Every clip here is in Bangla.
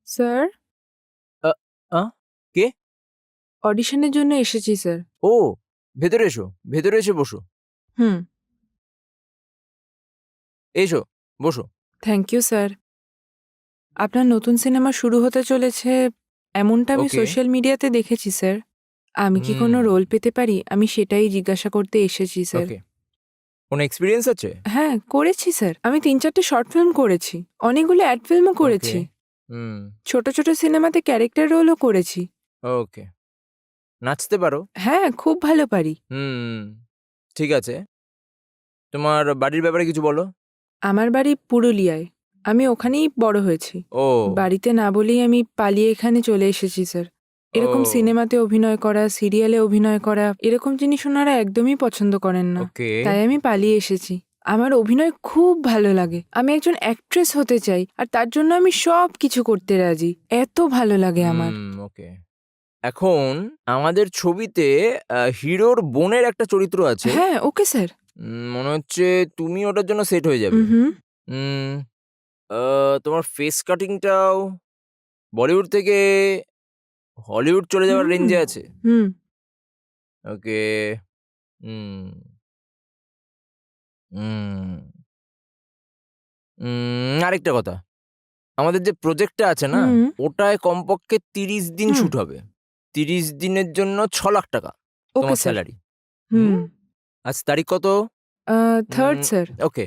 স্যার, আ আ কে? অডিশনের জন্য এসেছি স্যার। ও! ভেতরে এসো, ভেতরে এসে বসো। হুম, এসো, বসো। Thank you sir. আপনার নতুন সিনেমা শুরু হতে চলেছে এমনটা আমি ওকে। সোশ্যাল মিডিয়াতে দেখেছি স্যার। আমি কি কোনো হুম, রোল পেতে পারি? আমি সেটাই জিজ্ঞাসা করতে এসেছি স্যার। ওকে। কোনো এক্সপেরিয়েন্স আছে? হ্যাঁ, করেছি স্যার। আমি ৩-৪টে শর্ট ফিল্ম করেছি। অনেকগুলো অ্যাড ফিল্মও ওকে। করেছি। হুম, ছোট, ছোট সিনেমাতে ক্যারেক্টার রোলও করেছি। ওকে। নাচতে পারো? হ্যাঁ, খুব ভালো পারি। হুম, ঠিক আছে। তোমার বাড়ির ব্যাপারে কিছু বলো। আমার বাড়ি পুরুলিয়ায়। আমি ওখানেই বড় হয়েছি। ও! বাড়িতে না বলেই আমি পালিয়ে এখানে চলে এসেছি স্যার। এরকম ও! সিনেমাতে অভিনয় করা, সিরিয়ালে অভিনয় করা, এরকম জিনিস ওনারা একদমই পছন্দ করেন না। ওকে। তাই আমি পালিয়ে এসেছি। আমার অভিনয় খুব ভালো লাগে। আমি একজন অ্যাক্ট্রেস হতে চাই আর তার জন্য আমি সব কিছু করতে রাজি। এত ভালো লাগে আমার। ওকে। এখন আমাদের ছবিতে হিরোর বোনের একটা চরিত্র আছে। হ্যাঁ, ওকে স্যার। মনে হচ্ছে তুমি ওটার জন্য সেট হয়ে যাবে। হুম। উম আ তোমার ফেস কাটিংটাও বলিউড থেকে হলিউড চলে যাওয়ার হুম, রেঞ্জে আছে। হুম, ওকে। হুম, হুম, আরেকটা কথা। আমাদের যে প্রজেক্টটা আছে না, হুম, ওটায় কমপক্ষে ৩০ দিন হুম। শুট হবে। ৩০ দিনের জন্য ৳৬,০০,০০০ ওকে তোমার স্যার। স্যালারি। হুম। হুম? আজ তারিখ কত? 3rd উম স্যার। ওকে।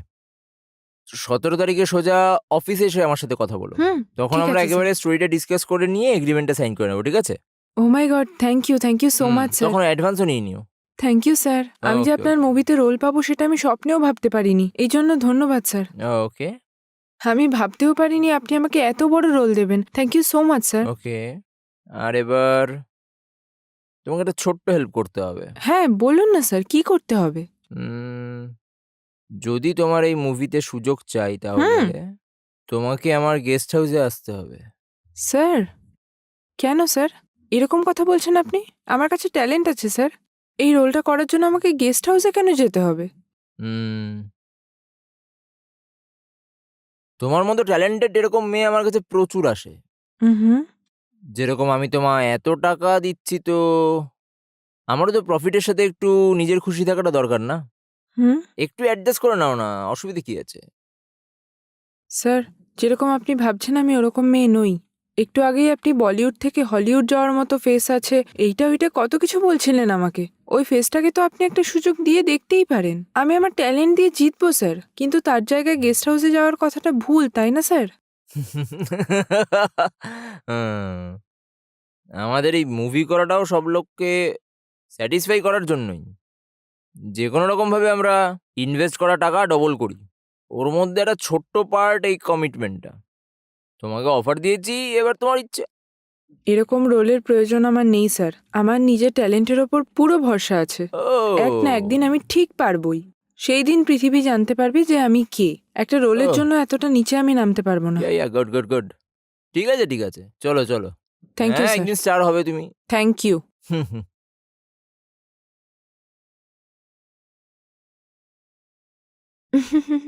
১৭ তারিখে সোজা অফিসে এসে আমার সাথে কথা বলো। হুম, তখন ঠিক আমরা আছে স্যার। একেবারে স্টোরিটা ডিসকাস করে নিয়ে এগ্রিমেন্টটা সাইন করে নেব। ঠিক আছে? Oh my god! Thank you so much sir. তখন অ্যাডভান্সও নিয়ে নিও। Thank you sir. আমি যে ওকে, আপনার ওকে। মুভিতে রোল পাবো সেটা আমি স্বপ্নেও ভাবতে পারিনি। এইজন্য ধন্যবাদ স্যার। ওকে, আমি ভাবতেও পারিনি আপনি আমাকে এত বড় রোল দেবেন। Thank you so much sir. Okay. আর এবার তোমাকে একটা ছোট্ট হেল্প করতে হবে। হ্যাঁ, বলুন না স্যার কি করতে হবে? উম যদি তোমার এই মুভিতে সুযোগ চাই তাহলে হুম, তোমাকে আমার গেস্ট হাউসে আসতে হবে। স্যার। কেন স্যার? এরকম কথা বলছেন আপনি? আমার কাছে ট্যালেন্ট আছে স্যার। এই রোলটা করার জন্য আমাকে গেস্ট হাউসে কেন যেতে হবে? উম তোমার মতো ট্যালেন্টেড এরকম মেয়ে আমার কাছে প্রচুর আসে। হুম, যেরকম আমি তোমায় এত টাকা দিচ্ছি তো আমারও তো প্রফিটের সাথে একটু নিজের খুশি থাকাটা দরকার না? হুম। একটু অ্যাডজাস্ট করে নাও না, অসুবিধে কি আছে? স্যার, যেরকম আপনি ভাবছেন আমি ওরকম মেয়ে নই। একটু আগেই আপনি বলিউড থেকে হলিউড যাওয়ার মতো ফেস আছে, এইটা ওইটা কত কিছু বলছিলেন আমাকে। ওই ফেসটাকে তো আপনি একটা সুযোগ দিয়ে দেখতেই পারেন। আমি আমার ট্যালেন্ট দিয়ে জিতবো স্যার। কিন্তু তার জায়গায় গেস্ট হাউসে যাওয়ার কথাটা ভুল, তাই না স্যার? হুম, আমাদের এই মুভি করাটাও সব লোককে স্যাটিসফাই করার জন্যই। যেকোনো রকমভাবে আমরা ইনভেস্ট করা টাকা ডবল করি। ওর মধ্যে একটা ছোট্ট পার্ট এই কমিটমেন্টটা। তোমাকে অফার দিয়েছি, এবার তোমার ইচ্ছে। এরকম রোলের প্রয়োজন আমার নেই স্যার। আমার নিজের ট্যালেন্টের ওপর পুরো ভরসা আছে। এক না ও! একদিন আমি ঠিক পারবই। সেই দিন পৃথিবী জানতে পারবে যে আমি কে। একটা রোলের ওহ! জন্য এতটা নিচে আমি নামতে পারবো না। Good, good, good. ঠিক আছে, ঠিক আছে। চলো, চলো। থ্যাংক ইউ হ্যাঁ, স্যার। একদিন স্টার হবে তুমি। Thank you. হুম, হুম।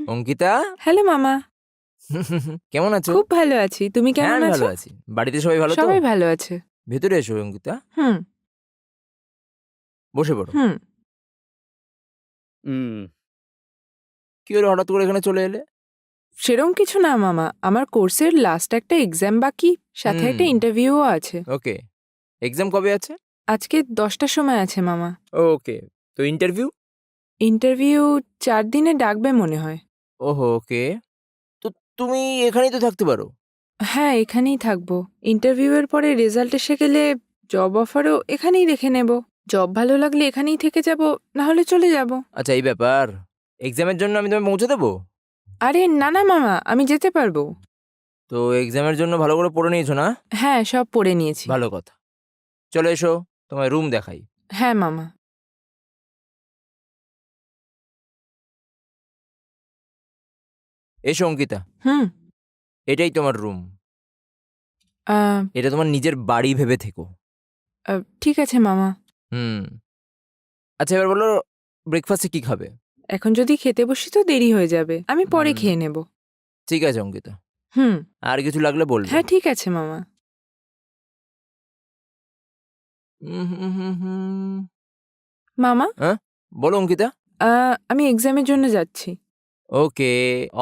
অঙ্কিতা? হ্যালো মামা। কেমন আছো? খুব ভালো আছি। তুমি হ্যাঁ, কেমন আমি ভালো আছো? আছি। বাড়িতে সবাই ভালো তো? সবাই ভালো আছে। ভেতরে এসো অঙ্কিতা। হুম, বসে পড়ো। হুম। হুম। কি হলো হঠাৎ করে এখানে চলে এলে? সেরম কিছু না মামা। আমার কোর্সের লাস্ট একটা এক্সাম বাকি, সাথে হুম, একটা ইন্টারভিউও আছে। ওকে। এক্সাম কবে আছে? আজকে ১০টার সময় আছে মামা। ওকে। তো ইন্টারভিউ? ইন্টারভিউ ৪ দিনে ডাকবে মনে হয়। ওহো! ওকে। তো তুমি এখানেই তো থাকতে পারো। হ্যাঁ, এখানেই থাকবো। ইন্টারভিউয়ের পরে রেজাল্ট এসে গেলে জব অফারও এখানেই দেখে নেব। জব ভালো লাগলে এখানেই থেকে যাব, না হলে চলে যাব। আচ্ছা এই ব্যাপার। এক্সামের জন্য আমি তোমায় পৌঁছে দেবো? আরে না, না মামা, আমি যেতে পারবো। তো এক্সামের জন্য ভালো করে পড়ে নিয়েছো না? হ্যাঁ, সব পড়ে নিয়েছি। ভালো কথা। চলো এসো, তোমায় রুম দেখাই। হ্যাঁ মামা। এসো অঙ্কিতা। হুম, এটাই তোমার রুম। আ এটা তোমার নিজের বাড়ি ভেবে থেকো। আ ঠিক আছে মামা। হুম। আচ্ছা এবার বলো ব্রেকফাস্টে কি খাবে? এখন যদি খেতে বসি তো দেরি হয়ে যাবে। আমি পরে হুম, খেয়ে নেব। ঠিক আছে অঙ্কিতা। হুম। আর কিছু লাগলে বলবে। হ্যাঁ ঠিক আছে মামা। হুম, হুম, হুম। মামা, হ্যাঁ, বলো অঙ্কিতা। আমি এক্সামের জন্য যাচ্ছি। Okay,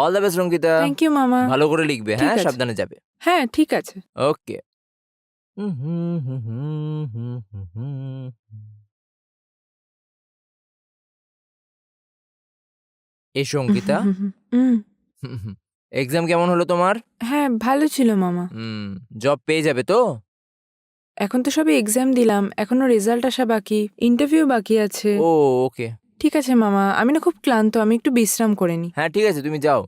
all the best Ankita. Thank you মামা। ভালো করে লিখবে, ঠিক হ্যাঁ, আছে। সাবধানে যাবে। হ্যাঁ ঠিক আছে। ওকে। হুম, হুম, হুম, হুম, হুম, হুম, হুম। এসো অঙ্কিতা। হুম। এক্সাম কেমন হলো তোমার? হ্যাঁ ভালো ছিল মামা। জব পেয়ে যাবে তো? এখন তো সবে এক্সাম দিলাম, এখনো রেজাল্ট আসা বাকি, ইন্টারভিউ বাকি আছে। ও, ওকে। ঠিক আছে মামা, আমি না খুব ক্লান্ত, আমি একটু বিশ্রাম করে নিই। হ্যাঁ ঠিক আছে, তুমি যাও।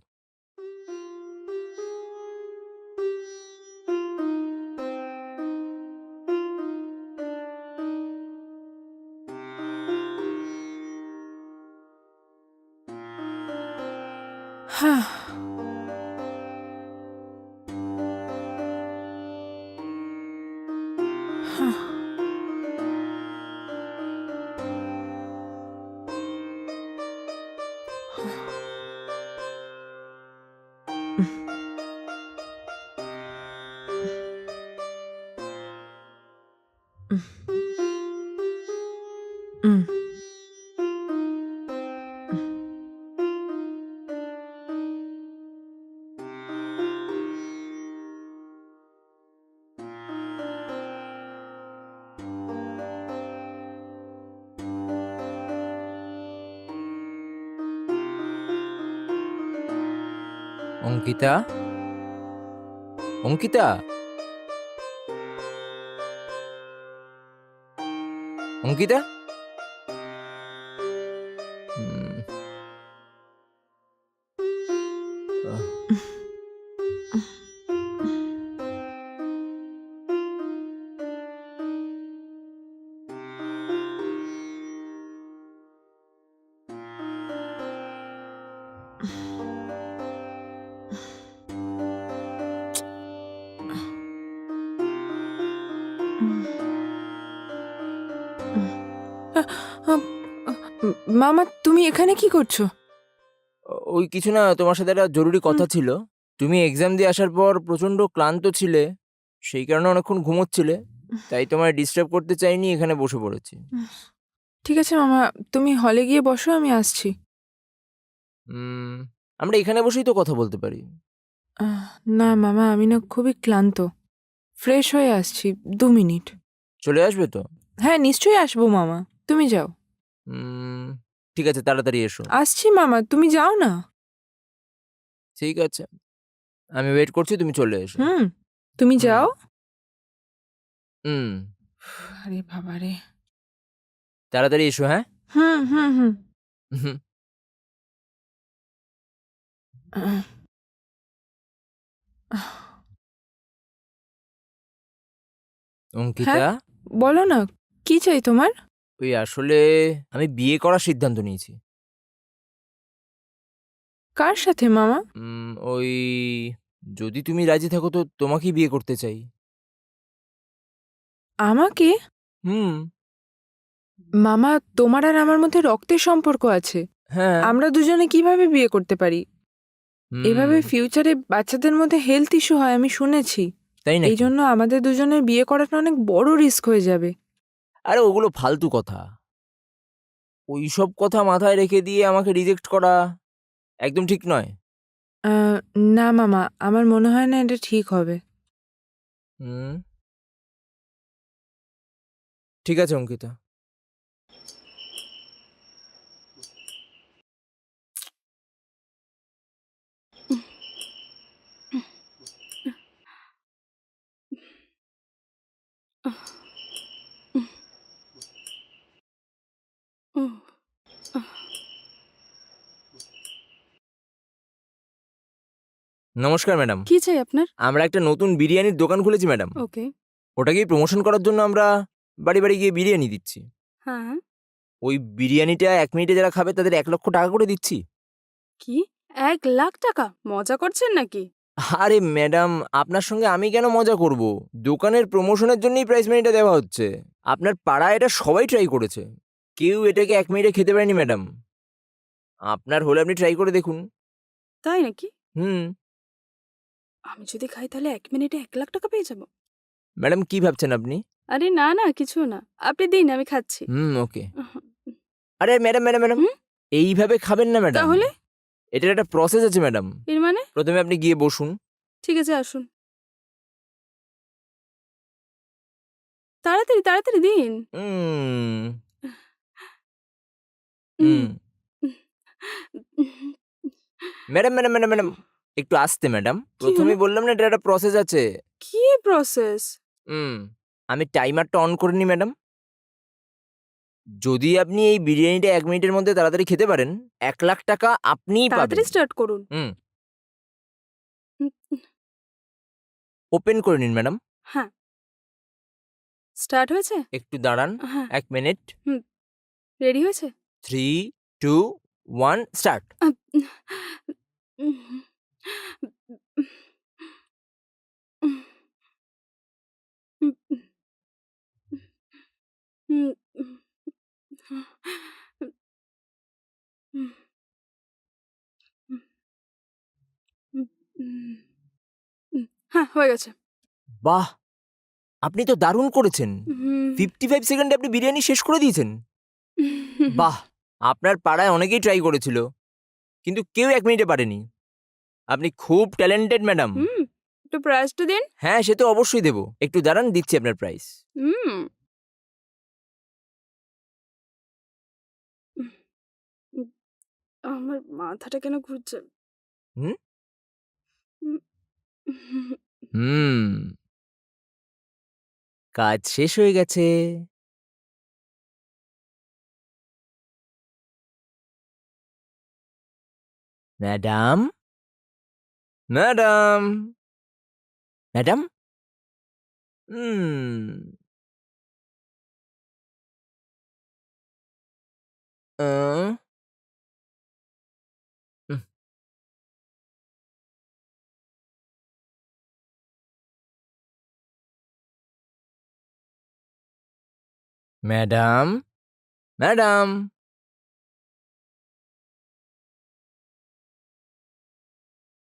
হ্যাঁ। হ্যাঁ। হুম। অঙ্কিতা, অঙ্কিতা, অঙ্কিতা। হুম, আহ, মামা তুমি এখানে কি করছো? ওই কিছু না, তোমার সাথে একটা জরুরি হুম। কথা ছিল। তুমি এক্সাম দিয়ে আসার পর প্রচন্ড ক্লান্ত ছিলে, সেই কারণে অনেকক্ষণ ঘুমোচ্ছিলে, তাই তোমায় ডিস্টার্ব করতে চাইনি, এখানে বসে পড়েছি। ঠিক আছে মামা, তুমি হলে গিয়ে বসো, আমি আসছি। উম, আমরা এখানে বসেই তো কথা বলতে পারি। আহ, না মামা, আমি না খুবই ক্লান্ত, ফ্রেশ হয়ে আসছি, 2 মিনিট। চলে আসবে তো? হ্যাঁ নিশ্চয়ই আসবো মামা, তুমি যাও। উম, ঠিক আছে, তাড়াতাড়ি এসো। আসছি মামা, তুমি যাও না। ঠিক আছে, আমি ওয়েট করছি, তুমি চলে এসো। হুম। তুমি হুম। যাও। হুম, আরে বাবা রে। তাড়াতাড়ি এসো, হ্যাঁ। হুম হুম হুম। হুম। আহ, আহ, হ্যাঁ অঙ্কিতা, বলো না, কি চাই তোমার? ওই আসলে আমি বিয়ে করার সিদ্ধান্ত নিয়েছি। কার সাথে মামা? ওই, যদি তুমি রাজি থাকো তো তোমাকেই বিয়ে করতে চাই। আমাকে? হুম। মামা, তোমার আর আমার মধ্যে রক্তের সম্পর্ক আছে, হ্যাঁ। আমরা দুজনে কিভাবে বিয়ে করতে পারি? হুম। এভাবে ফিউচারে বাচ্চাদের মধ্যে হেলথ ইস্যু হয়, আমি শুনেছি। তাই এই নাকি? জন্য আমাদের দুজনের বিয়ে করাটা অনেক বড় রিস্ক হয়ে যাবে। আরে ওগুলো ফালতু কথা, ওই সব কথা মাথায় রেখে দিয়ে আমাকে রিজেক্ট করা একদম ঠিক নয়। আহ, না মামা, আমার মনে হয় না এটা ঠিক হবে। হুম, ঠিক আছে অঙ্কিতা। নমস্কার ম্যাডাম। কি চাই আপনার? আমরা একটা নতুন বিরিয়ানির দোকান খুলেছি ম্যাডাম। ওকে। ওটাকেই প্রমোশন করার জন্য আমরা বাড়ি বাড়ি গিয়ে বিরিয়ানি দিচ্ছি। হ্যাঁ। ওই বিরিয়ানিটা 1 মিনিটে যারা খাবে তাদের 1 লক্ষ টাকা করে দিচ্ছি। কি? 1,00,000 টাকা? মজা করছেন নাকি? আরে ম্যাডাম, আপনার সঙ্গে আমি কেন মজা করব? দোকানের প্রমোশনের জন্যই প্রাইস মানিটা দেওয়া হচ্ছে। আপনার পাড়ায় এটা সবাই ট্রাই করেছে, কেউ এটাকে 1 মিনিটে খেতে পারেনি ম্যাডাম। আপনার হলে আপনি ট্রাই করে দেখুন। তাই নাকি? হুম। আমি যদি খাই তাহলে 1 মিনিটে 1 লাখ টাকা পেয়ে যাব? ম্যাডাম কি ভাবছেন আপনি? আরে না না, কিছু না। আপনি দিন, আমি খাচ্ছি। ওকে। আরে ম্যাডাম ম্যাডাম ম্যাডাম হুম? এইভাবে খাবেন না ম্যাডাম। তাহলে? এটার একটা প্রসেস আছে ম্যাডাম। এর মানে? প্রথমে আপনি গিয়ে বসুন। ঠিক আছে, আসুন। তাড়াতাড়ি, তাড়াতাড়ি দিন। হুম উম, হুম ম্যাডাম ম্যাডাম ম্যাডাম ম্যাডাম একটু আসতে ম্যাডাম। কি হলো? প্রথমেই বললাম না, এটা একটা প্রসেস আছে। কি প্রসেস? হুম আমি টাইমারটা অন করিনি ম্যাডাম। যদি আপনি এই বিরিয়ানিটা 1 মিনিটের মধ্যে তাড়াতাড়ি খেতে পারেন, 1 লাখ টাকা আপনিই পাবেন। তাড়াতাড়ি স্টার্ট করুন। হুম হুম, ওপেন করে নিন ম্যাডাম। হ্যাঁ, স্টার্ট হয়েছে? একটু দাঁড়ান, হ্যাঁ, 1 মিনিট। রেডি হয়েছে? 3, 2, 1 স্টার্ট। আপ উম, উম, উম, হ্যাঁ, হয়ে গেছে। বাহ! আপনি তো দারুণ করেছেন। হুম, 55 সেকেন্ডে আপনি বিরিয়ানি শেষ করে দিয়েছেন। বাহ! আপনার পাড়ায় অনেকেই ট্রাই করেছিল, কিন্তু কেউ 1 মিনিটে পারেনি। আপনি খুব ট্যালেন্টেড ম্যাডাম। হুম, একটু প্রাইসটা দিন। হ্যাঁ, সে তো অবশ্যই দেব। একটু দাঁড়ান, দিচ্ছি আপনার প্রাইস। হুম, আমার মাথাটা কেন ঘুরছে? হুম? হুম, হুম, কাজ শেষ হয়ে গেছে। Madam, madam, madam? Hmm, ah uh madam, madam?